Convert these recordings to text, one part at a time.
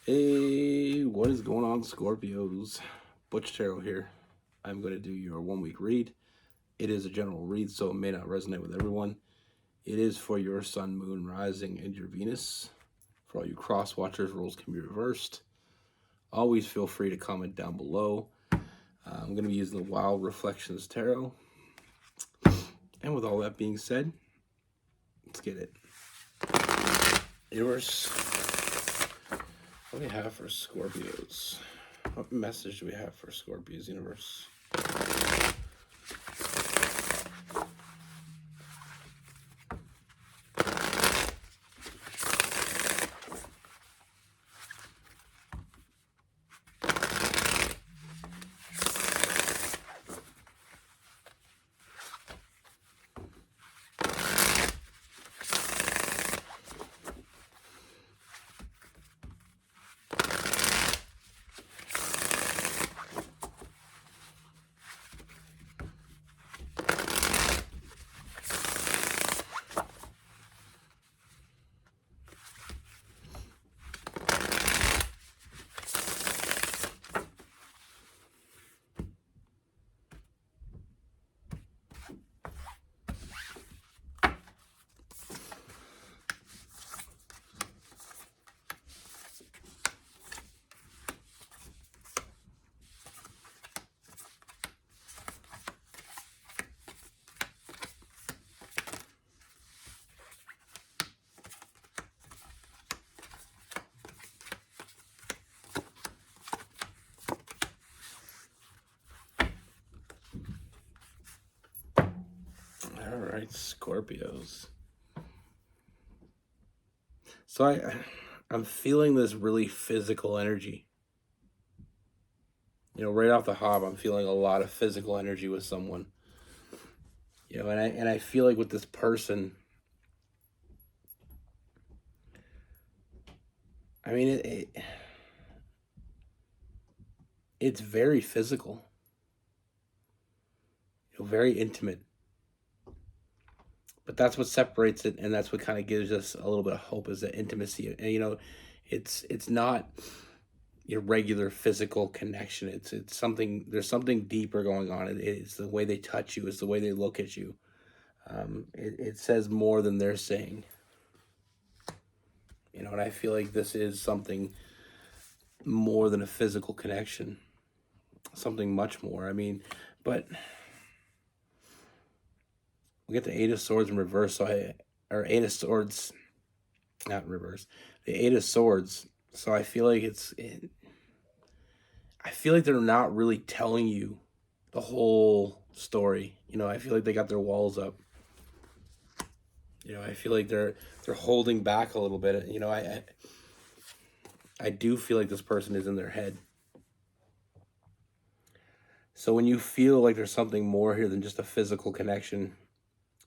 Hey, what is going on, Scorpios? Butch Tarot here. I'm going to do your 1 week read. It is a general read, so it may not resonate with everyone. It is for your sun, moon, rising, and your Venus. For all you cross watchers, roles can be reversed. Always feel free to comment down below. I'm going to be using the Wild Reflections Tarot. And with all that being said, let's get it. Universe, what do we have for Scorpios? What message do we have for Scorpios, universe? All right, Scorpios. So I'm feeling this really physical energy. Right off the hop, I'm feeling a lot of physical energy with someone. And I feel like with this person, I mean, it's very physical, very intimate. But that's what separates it, and that's what kind of gives us a little bit of hope, is the intimacy. And it's not your regular physical connection. It's something. There's something deeper going on. It's the way they touch you. It's the way they look at you. It says more than they're saying. And I feel like this is something more than a physical connection. Something much more. But we get the Eight of Swords in reverse, or Eight of Swords, not in reverse. The Eight of Swords. So I feel like I feel like they're not really telling you the whole story. I feel like they got their walls up. I feel like they're holding back a little bit. I do feel like this person is in their head. So when you feel like there's something more here than just a physical connection,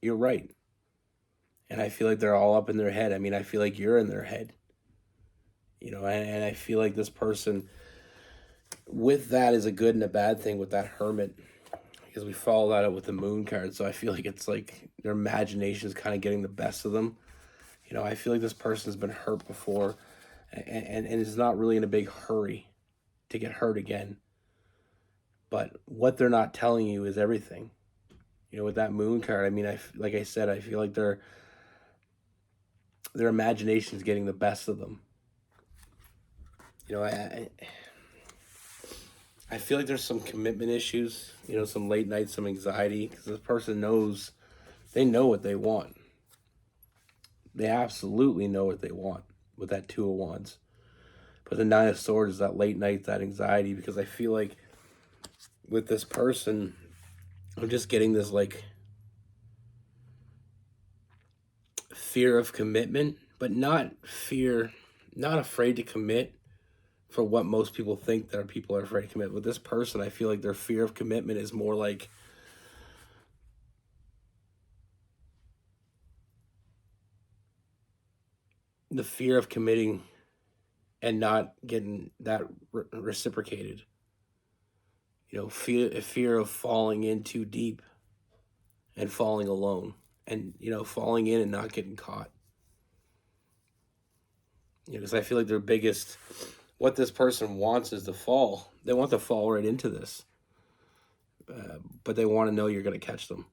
you're right. And I feel like they're all up in their head. I feel like you're in their head. And I feel like this person, with that, is a good and a bad thing with that Hermit, because we follow that up with the Moon card. So I feel like it's like their imagination is kind of getting the best of them. I feel like this person has been hurt before, and is not really in a big hurry to get hurt again. But what they're not telling you is everything. With that Moon card, like I said, I feel like their imagination is getting the best of them. I feel like there's some commitment issues, some late nights, some anxiety, because this person knows, they know what they want. They absolutely know what they want with that Two of Wands. But the Nine of Swords is that late night, that anxiety, because I feel like with this person, I'm just getting this like fear of commitment, but not fear, not afraid to commit for what most people think that people are afraid to commit. With this person, I feel like their fear of commitment is more like the fear of committing and not getting that reciprocated. Fear of falling in too deep and falling alone, and falling in and not getting caught. Because I feel like their biggest what this person wants is to fall. They want to fall right into this, but they want to know you're going to catch them.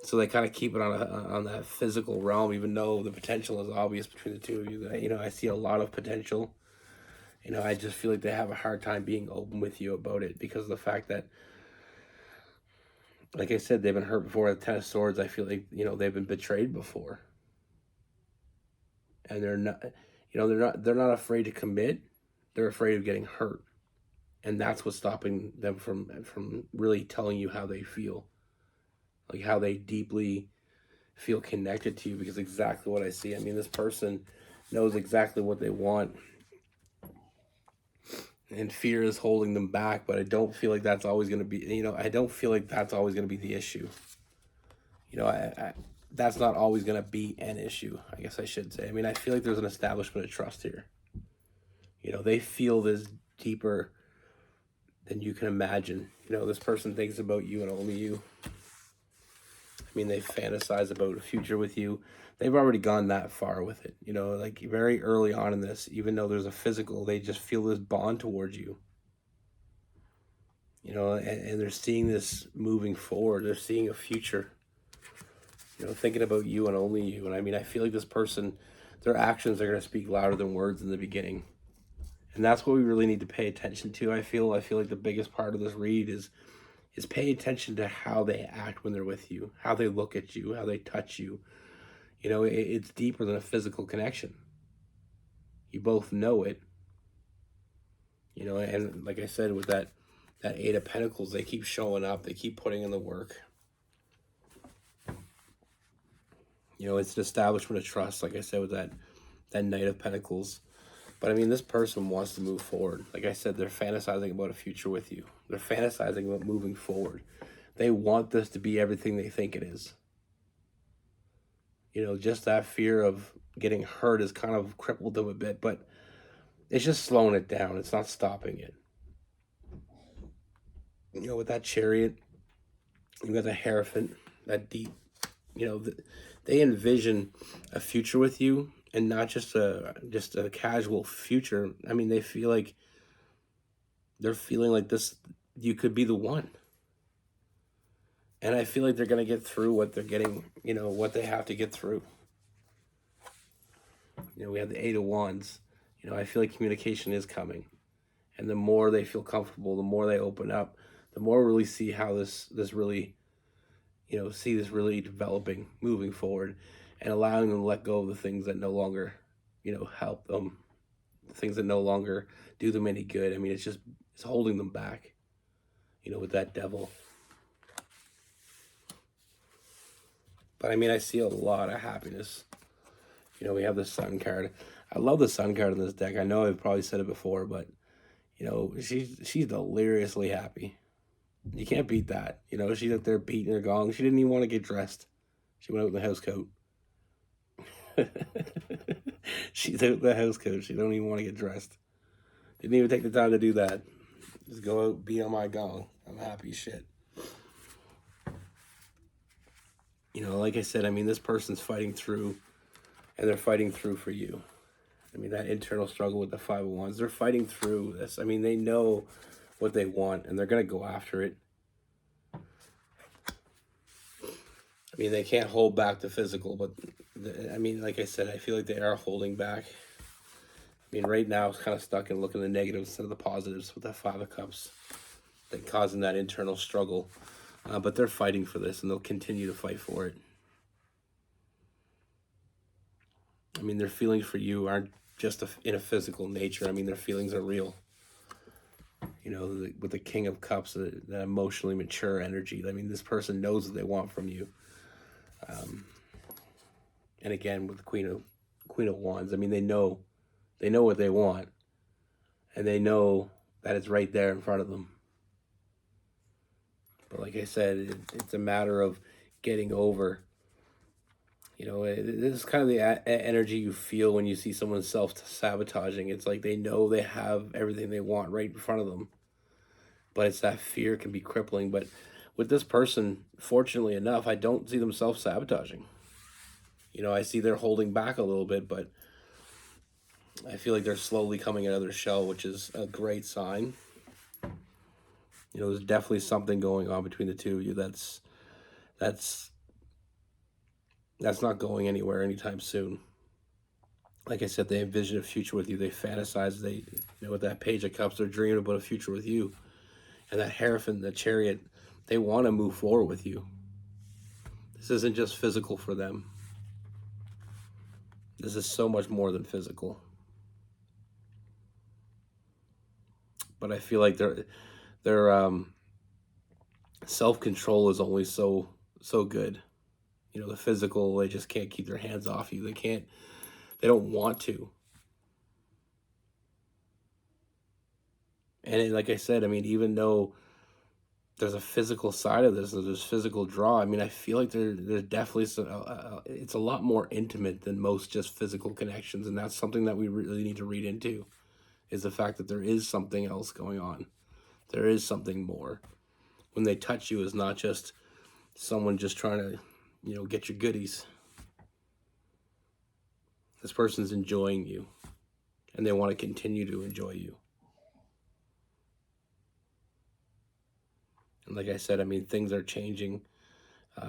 So they kind of keep it on that physical realm, even though the potential is obvious between the two of you. I see a lot of potential. I just feel like they have a hard time being open with you about it because of the fact that, like I said, they've been hurt before with 10 of Swords. I feel like, they've been betrayed before. And they're not afraid to commit. They're afraid of getting hurt. And that's what's stopping them from really telling you how they feel. Like how they deeply feel connected to you, because exactly what I see. I mean, this person knows exactly what they want. And fear is holding them back, but I don't feel like that's always going to be, I don't feel like that's always going to be the issue. That's not always going to be an issue, I guess I should say. I mean, I feel like there's an establishment of trust here. They feel this deeper than you can imagine. This person thinks about you and only you. I mean, they fantasize about a future with you. They've already gone that far with it. Like very early on in this, even though there's a physical, they just feel this bond towards you. And they're seeing this moving forward. They're seeing a future. Thinking about you and only you. And I mean, I feel like this person, their actions are going to speak louder than words in the beginning. And that's what we really need to pay attention to. I feel like the biggest part of this read is pay attention to how they act when they're with you, how they look at you, how they touch you. It's deeper than a physical connection. You both know it. And like I said, with that 8 of Pentacles, they keep showing up. They keep putting in the work. It's an establishment of trust, like I said, with that Knight of Pentacles. But I mean, this person wants to move forward. Like I said, they're fantasizing about a future with you. They're fantasizing about moving forward. They want this to be everything they think it is. Just that fear of getting hurt has kind of crippled them a bit, but it's just slowing it down. It's not stopping it. With that Chariot, you got the Hierophant, that deep, they envision a future with you, and not just a casual future. I mean, they're feeling like this, you could be the one. And I feel like they're going to get through what they're getting, what they have to get through. We have the 8 of Wands. I feel like communication is coming. And the more they feel comfortable, the more they open up, the more we really see how this really, see this really developing, moving forward, and allowing them to let go of the things that no longer, help them, the things that no longer do them any good. I mean, it's holding them back, with that Devil. But I mean, I see a lot of happiness. We have the Sun card. I love the Sun card in this deck. I know I've probably said it before, but she's deliriously happy. You can't beat that. She's up there beating her gong. She didn't even want to get dressed. She went out in the house coat. She's out in the house coat. She don't even want to get dressed. Didn't even take the time to do that. Just go out, beat on my gong. I'm happy as shit. Like I said, I mean, this person's fighting through, and they're fighting through for you. I mean, that internal struggle with the 5 of Wands, they're fighting through this. I mean, they know what they want, and they're going to go after it. I mean, they can't hold back the physical, but, I mean, like I said, I feel like they are holding back. I mean, right now, it's kind of stuck in looking at the negatives instead of the positives with that 5 of Cups. They're causing that internal struggle. But they're fighting for this, and they'll continue to fight for it. I mean, their feelings for you aren't just in a physical nature. I mean, their feelings are real. With the King of Cups, that emotionally mature energy. I mean, this person knows what they want from you. And again, with the Queen of Wands, I mean, they know what they want, and they know that it's right there in front of them. But like I said, it's a matter of getting over. This is kind of the energy you feel when you see someone self-sabotaging. It's like they know they have everything they want right in front of them. But it's that fear can be crippling. But with this person, fortunately enough, I don't see them self-sabotaging. I see they're holding back a little bit, but I feel like they're slowly coming out of their shell, which is a great sign. You know, there's definitely something going on between the two of you that's that's not going anywhere anytime soon. Like I said, they envision a future with you. They fantasize. They, with that Page of Cups, they're dreaming about a future with you. And that Hierophant, the Chariot, they want to move forward with you. This isn't just physical for them. This is so much more than physical. But I feel like their self-control is only so good. You know, the physical, they just can't keep their hands off you. They don't want to. And like I said, I mean, even though there's a physical side of this, there's physical draw. I mean, I feel like there's definitely it's a lot more intimate than most just physical connections, and that's something that we really need to read into, is the fact that there is something else going on. There is something more. When they touch you, is not just someone just trying to, get your goodies. This person's enjoying you, and they want to continue to enjoy you. And like I said, I mean, things are changing.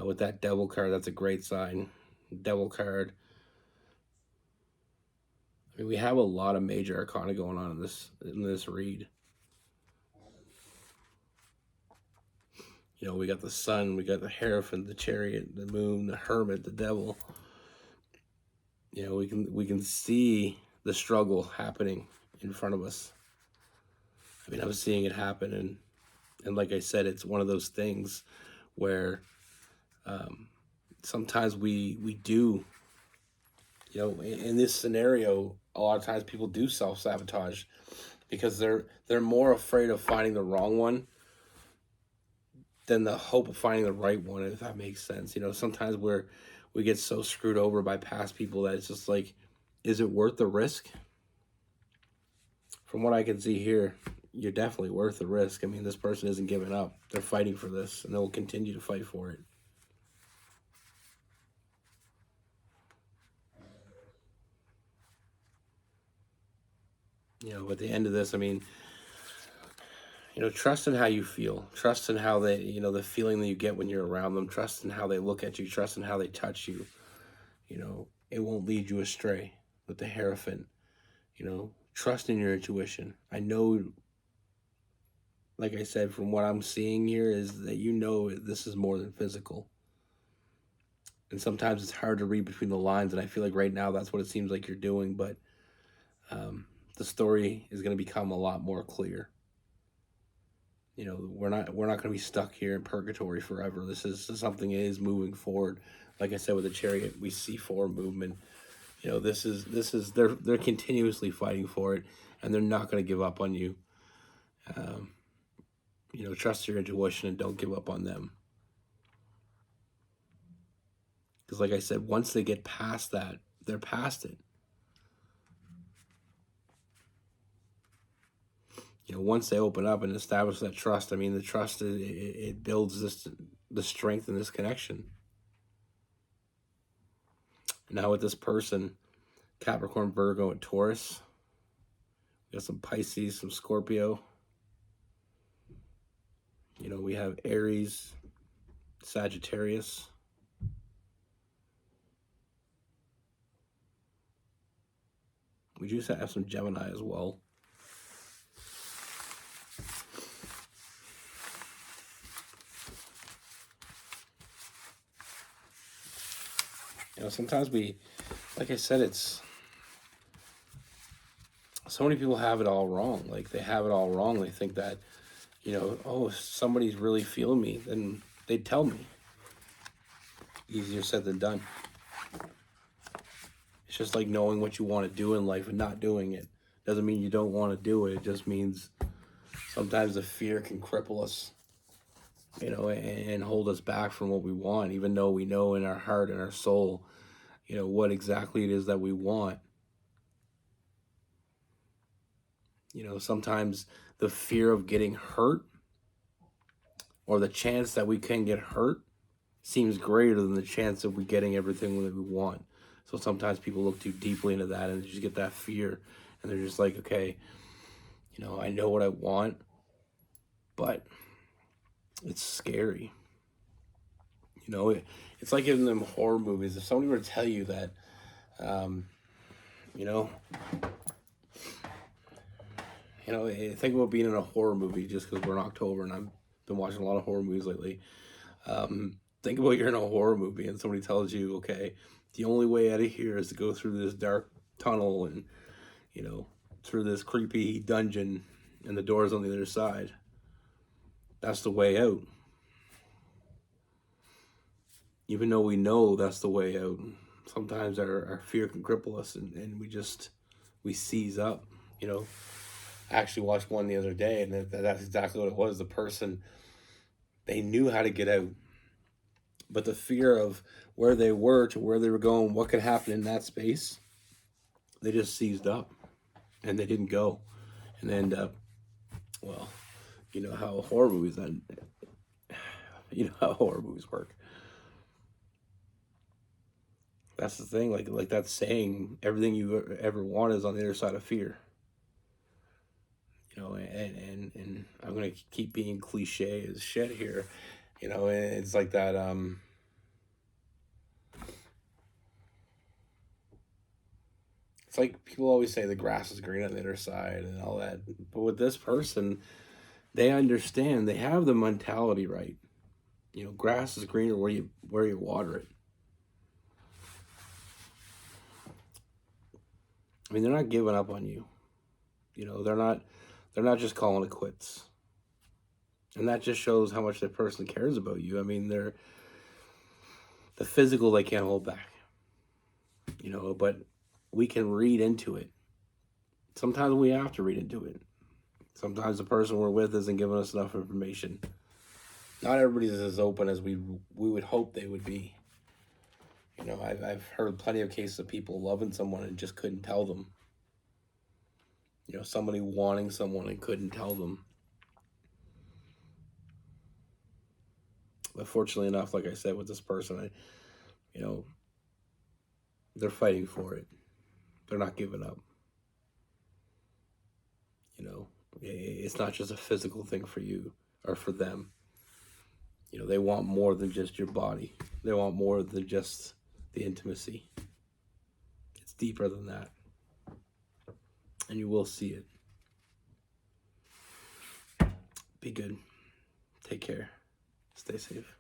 With that Devil card, that's a great sign. Devil card. I mean, we have a lot of major arcana going on in this read. You know, we got the Sun, we got the Hierophant, the Chariot, the Moon, the Hermit, the Devil. You know, we can see the struggle happening in front of us. I mean, I was seeing it happen, and like I said, it's one of those things where sometimes we do, in this scenario, a lot of times people do self-sabotage because they're more afraid of finding the wrong one than the hope of finding the right one, if that makes sense. You know, sometimes we get so screwed over by past people that it's just like, is it worth the risk? From what I can see here, you're definitely worth the risk. I mean, this person isn't giving up. They're fighting for this, and they'll continue to fight for it. You know, at the end of this, I mean, trust in how you feel. Trust in how they, the feeling that you get when you're around them. Trust in how they look at you. Trust in how they touch you. You know, it won't lead you astray with the Hierophant. Trust in your intuition. I know, like I said, from what I'm seeing here, is that this is more than physical. And sometimes it's hard to read between the lines, and I feel like right now that's what it seems like you're doing, but the story is going to become a lot more clear. We're not going to be stuck here in purgatory forever. This is something that is moving forward. Like I said, with the Chariot, we see forward movement. This is they're continuously fighting for it, and they're not going to give up on you. Trust your intuition and don't give up on them. Because like I said, once they get past that, they're past it. Once they open up and establish that trust, I mean, the trust, it builds the strength in this connection. Now with this person, Capricorn, Virgo, and Taurus, we got some Pisces, some Scorpio. We have Aries, Sagittarius. We do have some Gemini as well. Sometimes like I said, it's so many people have it all wrong. Like, they have it all wrong. They think that, if somebody's really feeling me, then they'd tell me. Easier said than done. It's just like knowing what you want to do in life and not doing it. Doesn't mean you don't want to do it. It just means sometimes the fear can cripple us, and hold us back from what we want, even though we know in our heart and our soul, what exactly it is that we want. Sometimes the fear of getting hurt, or the chance that we can get hurt, seems greater than the chance of we getting everything that we want. So sometimes people look too deeply into that and just get that fear, And they're just like, okay, I know what I want, but it's scary. It's like in them horror movies. If somebody were to tell you that, um, you know, think about being in a horror movie just because we're in October and I've been watching a lot of horror movies lately. Think about you're in a horror movie and somebody tells you, okay, the only way out of here is to go through this dark tunnel and, you know, through this creepy dungeon and the door's on the other side. That's the way out. Even though we know that's the way out, sometimes our fear can cripple us and we seize up, you know. I actually watched one the other day and that's exactly what it was. The person, they knew how to get out, but the fear of where they were to where they were going, what could happen in that space, they just seized up and they didn't go and end up, well, you know how horror movies end. You know how horror movies work. That's the thing, like that saying, everything you ever want is on the other side of fear. And I'm gonna keep being cliche as shit here. And it's like that. It's like people always say the grass is green on the other side and all that. But with this person, they understand. They have the mentality right. Grass is greener where you water it. I mean, they're not giving up on you. They're not just calling it quits. And that just shows how much that person cares about you. I mean, the physical they can't hold back. But we can read into it. Sometimes we have to read into it. Sometimes the person we're with isn't giving us enough information. Not everybody's as open as we would hope they would be. I've heard plenty of cases of people loving someone and just couldn't tell them. Somebody wanting someone and couldn't tell them. But fortunately enough, like I said, with this person, they're fighting for it. They're not giving up. It's not just a physical thing for you or for them. They want more than just your body. They want more than just the intimacy. It's deeper than that. And you will see it. Be good. Take care. Stay safe.